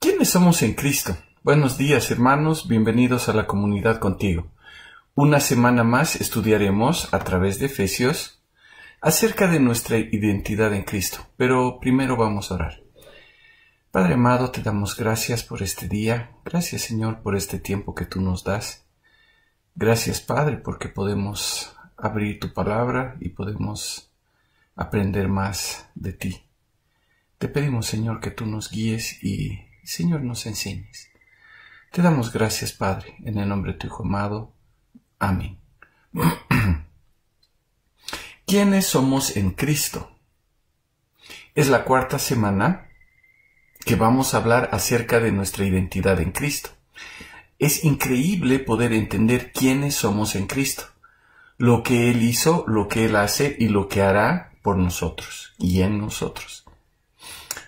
¿Quiénes somos en Cristo? Buenos días, hermanos, bienvenidos a la comunidad contigo. Una semana más estudiaremos a través de Efesios acerca de nuestra identidad en Cristo, pero primero vamos a orar. Padre amado, te damos gracias por este día, gracias Señor por este tiempo que tú nos das. Gracias Padre porque podemos abrir tu palabra y podemos aprender más de ti. Te pedimos Señor que tú nos guíes y Señor nos enseñes. Te damos gracias Padre, en el nombre de tu Hijo amado. Amén. ¿Quiénes somos en Cristo? Es la cuarta semana que vamos a hablar acerca de nuestra identidad en Cristo. Es increíble poder entender quiénes somos en Cristo, lo que Él hizo, lo que Él hace y lo que hará por nosotros y en nosotros.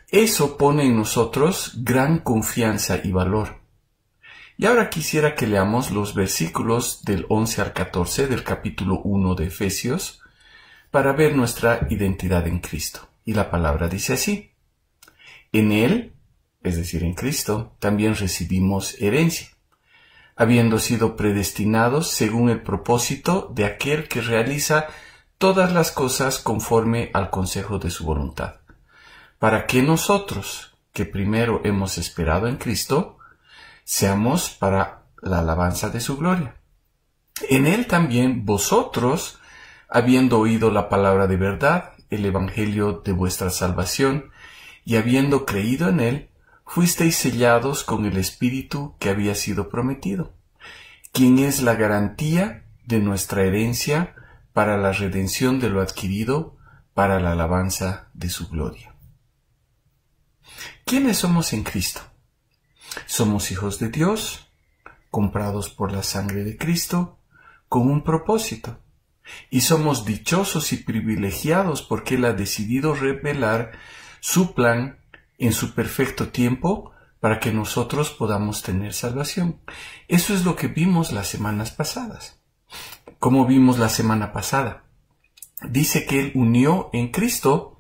Eso pone en nosotros gran confianza y valor. Y ahora quisiera que leamos los versículos del 11 al 14 del capítulo 1 de Efesios para ver nuestra identidad en Cristo. Y la palabra dice así: en Él, es decir, en Cristo, también recibimos herencia, habiendo sido predestinados según el propósito de aquel que realiza todas las cosas conforme al consejo de su voluntad, para que nosotros, que primero hemos esperado en Cristo, seamos para la alabanza de su gloria. En Él también vosotros, habiendo oído la palabra de verdad, el evangelio de vuestra salvación, y habiendo creído en Él, fuisteis sellados con el Espíritu que había sido prometido, quien es la garantía de nuestra herencia para la redención de lo adquirido, para la alabanza de su gloria. ¿Quiénes somos en Cristo? Somos hijos de Dios, comprados por la sangre de Cristo, con un propósito. Y somos dichosos y privilegiados porque Él ha decidido revelar su plan en su perfecto tiempo para que nosotros podamos tener salvación. Eso es lo que vimos las semanas pasadas. ¿Cómo vimos la semana pasada? Dice que Él unió en Cristo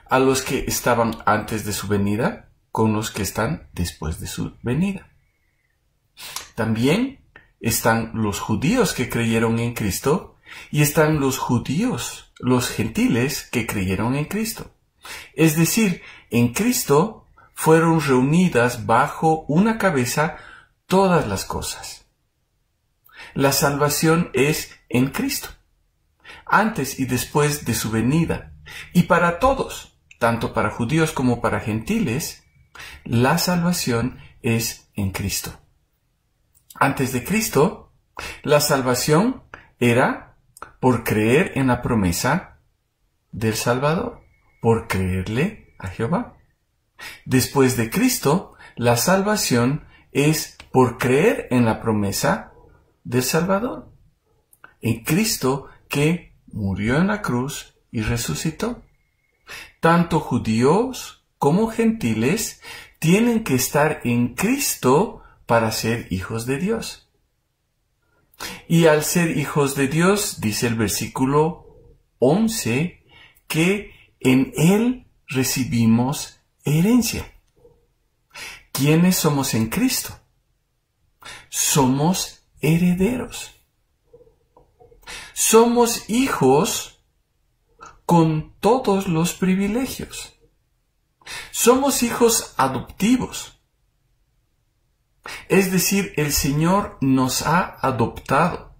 a los que estaban antes de su venida con los que están después de su venida. También están los judíos que creyeron en Cristo y están los judíos, los gentiles que creyeron en Cristo. Es decir, en Cristo fueron reunidas bajo una cabeza todas las cosas. La salvación es en Cristo, antes y después de su venida, y para todos, tanto para judíos como para gentiles, la salvación es en Cristo. Antes de Cristo, la salvación era por creer en la promesa del Salvador, por creerle a Jehová. Después de Cristo, la salvación es por creer en la promesa del Salvador, en Cristo que murió en la cruz y resucitó. Tanto judíos como gentiles tienen que estar en Cristo para ser hijos de Dios. Y al ser hijos de Dios, dice el versículo 11, que en Él recibimos herencia. ¿Quiénes somos en Cristo? Somos herederos. Somos hijos con todos los privilegios. Somos hijos adoptivos. Es decir, el Señor nos ha adoptado.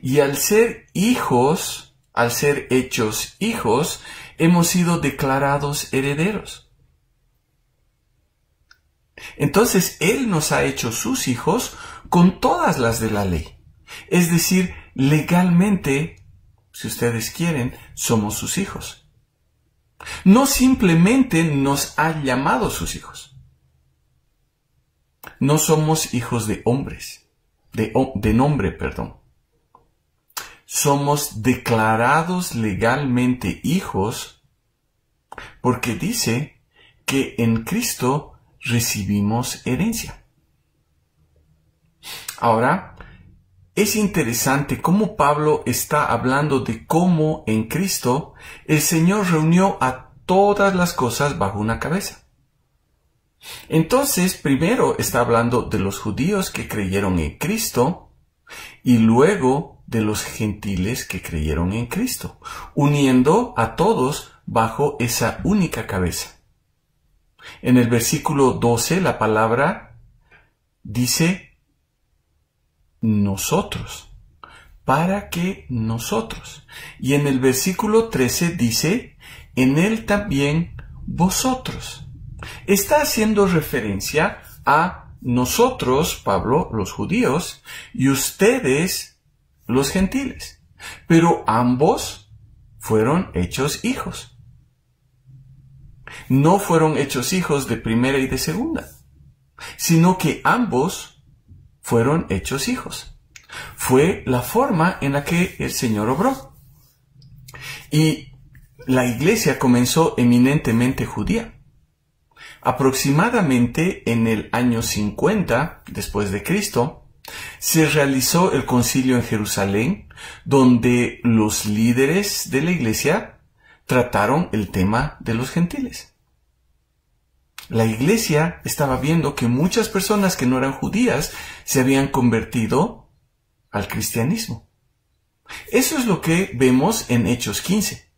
Y al ser hijos, al ser hechos hijos, hemos sido declarados herederos. Entonces, Él nos ha hecho sus hijos con todas las de la ley. Es decir, legalmente, si ustedes quieren, somos sus hijos. No simplemente nos ha llamado sus hijos. No somos hijos de hombres, de nombre, perdón. Somos declarados legalmente hijos porque dice que en Cristo recibimos herencia. Ahora, es interesante cómo Pablo está hablando de cómo en Cristo el Señor reunió a todas las cosas bajo una cabeza. Entonces, primero está hablando de los judíos que creyeron en Cristo y luego de los gentiles que creyeron en Cristo, uniendo a todos bajo esa única cabeza. En el versículo 12 la palabra dice nosotros, para que nosotros. Y en el versículo 13 dice en él también vosotros. Está haciendo referencia a nosotros, Pablo, los judíos, y ustedes, los gentiles. Pero ambos fueron hechos hijos. No fueron hechos hijos de primera y de segunda, sino que ambos fueron hechos hijos. Fue la forma en la que el Señor obró. Y la iglesia comenzó eminentemente judía. Aproximadamente en el año 50 después de Cristo, se realizó el concilio en Jerusalén, donde los líderes de la iglesia trataron el tema de los gentiles. La iglesia estaba viendo que muchas personas que no eran judías se habían convertido al cristianismo. Eso es lo que vemos en Hechos 15.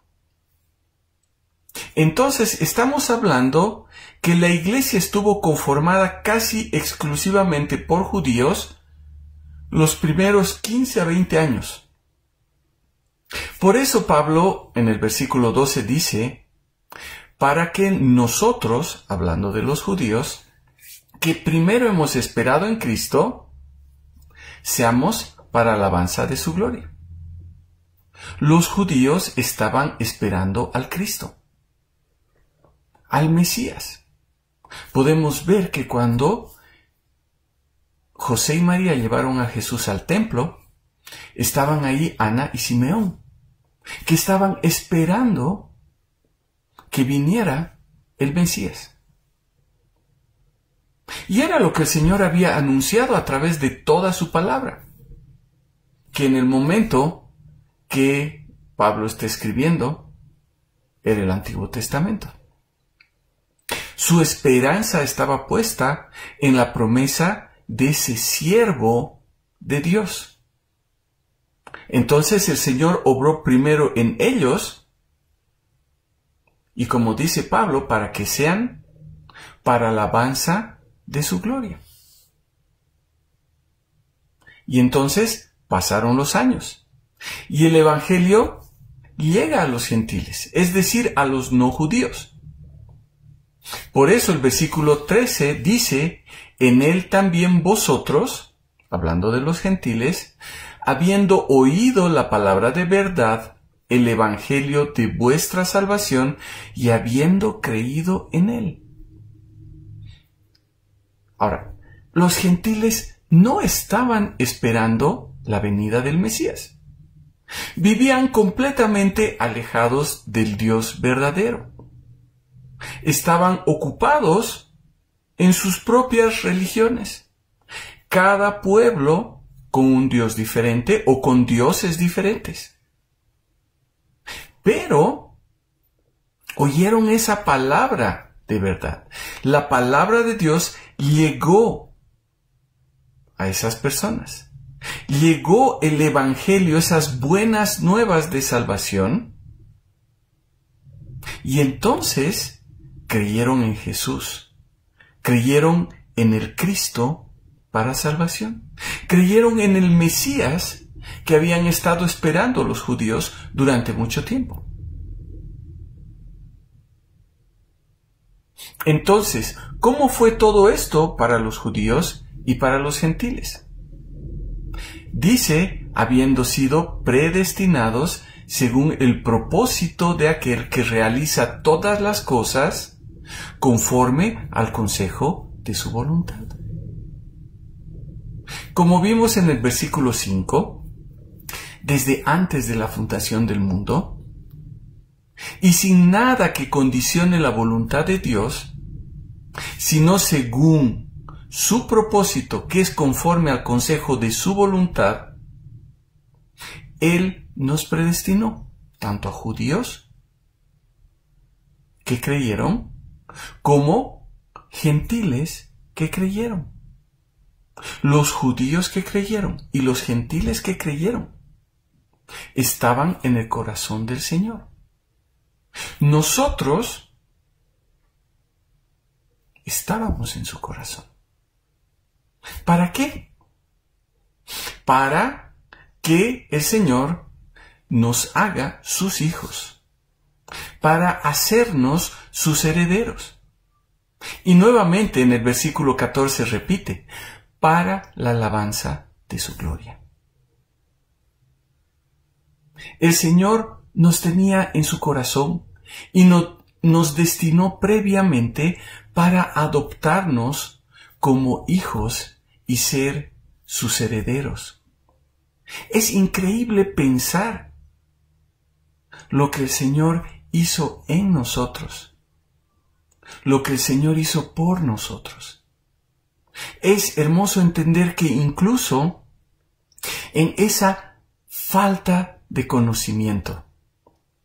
Entonces, estamos hablando que la iglesia estuvo conformada casi exclusivamente por judíos los primeros 15 a 20 años. Por eso Pablo en el versículo 12 dice, para que nosotros, hablando de los judíos, que primero hemos esperado en Cristo, seamos para alabanza de su gloria. Los judíos estaban esperando al Cristo, al Mesías. Podemos ver que cuando José y María llevaron a Jesús al templo, estaban ahí Ana y Simeón, que estaban esperando que viniera el Mesías. Y era lo que el Señor había anunciado a través de toda su palabra, que en el momento que Pablo está escribiendo era el Antiguo Testamento. Su esperanza estaba puesta en la promesa de ese siervo de Dios. Entonces el Señor obró primero en ellos, y como dice Pablo, para que sean para alabanza de su gloria. Y entonces pasaron los años, y el Evangelio llega a los gentiles, es decir, a los no judíos. Por eso el versículo 13 dice, en él también vosotros, hablando de los gentiles, habiendo oído la palabra de verdad, el evangelio de vuestra salvación, y habiendo creído en él. Ahora, los gentiles no estaban esperando la venida del Mesías. Vivían completamente alejados del Dios verdadero. Estaban ocupados en sus propias religiones. Cada pueblo con un Dios diferente o con dioses diferentes. Pero oyeron esa palabra de verdad. La palabra de Dios llegó a esas personas. Llegó el Evangelio, esas buenas nuevas de salvación. Y entonces creyeron en Jesús, creyeron en el Cristo para salvación, creyeron en el Mesías que habían estado esperando los judíos durante mucho tiempo. Entonces, ¿cómo fue todo esto para los judíos y para los gentiles? Dice, habiendo sido predestinados según el propósito de aquel que realiza todas las cosas conforme al consejo de su voluntad. Como vimos en el versículo 5, desde antes de la fundación del mundo, y sin nada que condicione la voluntad de Dios, sino según su propósito, que es conforme al consejo de su voluntad, Él nos predestinó, tanto a judíos que creyeron, como gentiles que creyeron. Los judíos que creyeron y los gentiles que creyeron estaban en el corazón del Señor. Nosotros estábamos en su corazón. ¿Para qué? Para que el Señor nos haga sus hijos, para hacernos sus herederos. Y nuevamente en el versículo 14 repite, para la alabanza de su gloria. El Señor nos tenía en su corazón y nos destinó previamente para adoptarnos como hijos y ser sus herederos. Es increíble pensar lo que el Señor hizo en nosotros, lo que el Señor hizo por nosotros. Es hermoso entender que incluso en esa falta de conocimiento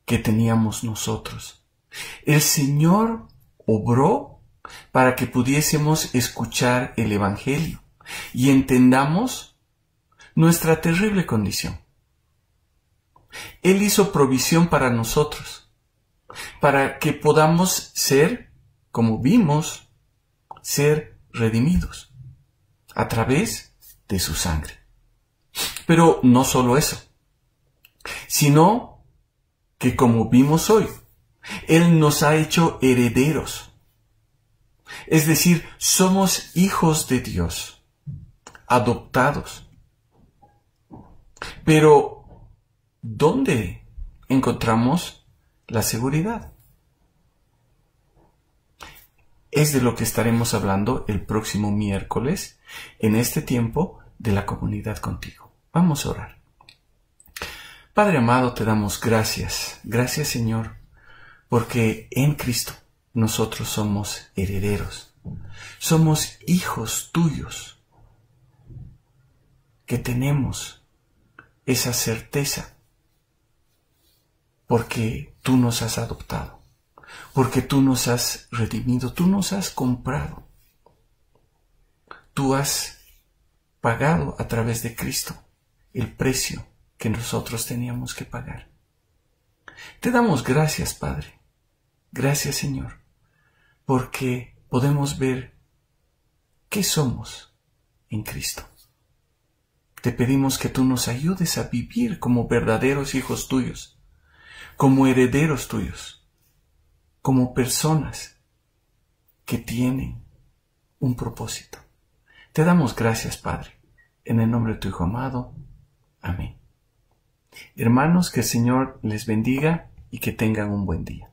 que teníamos nosotros, el Señor obró para que pudiésemos escuchar el Evangelio y entendamos nuestra terrible condición. Él hizo provisión para nosotros, para que podamos ser, como vimos, ser redimidos a través de su sangre. Pero no solo eso, sino que como vimos hoy, Él nos ha hecho herederos. Es decir, somos hijos de Dios, adoptados. Pero, ¿dónde encontramos la seguridad? Es de lo que estaremos hablando el próximo miércoles en este tiempo de la comunidad contigo. Vamos a orar. Padre amado, te damos gracias. Gracias, Señor, porque en Cristo nosotros somos herederos. Somos hijos tuyos que tenemos esa certeza porque tú nos has adoptado. Porque tú nos has redimido, tú nos has comprado. Tú has pagado a través de Cristo el precio que nosotros teníamos que pagar. Te damos gracias, Padre. Gracias, Señor, porque podemos ver qué somos en Cristo. Te pedimos que tú nos ayudes a vivir como verdaderos hijos tuyos, como herederos tuyos, como personas que tienen un propósito. Te damos gracias, Padre, en el nombre de tu Hijo amado. Amén. Hermanos, que el Señor les bendiga y que tengan un buen día.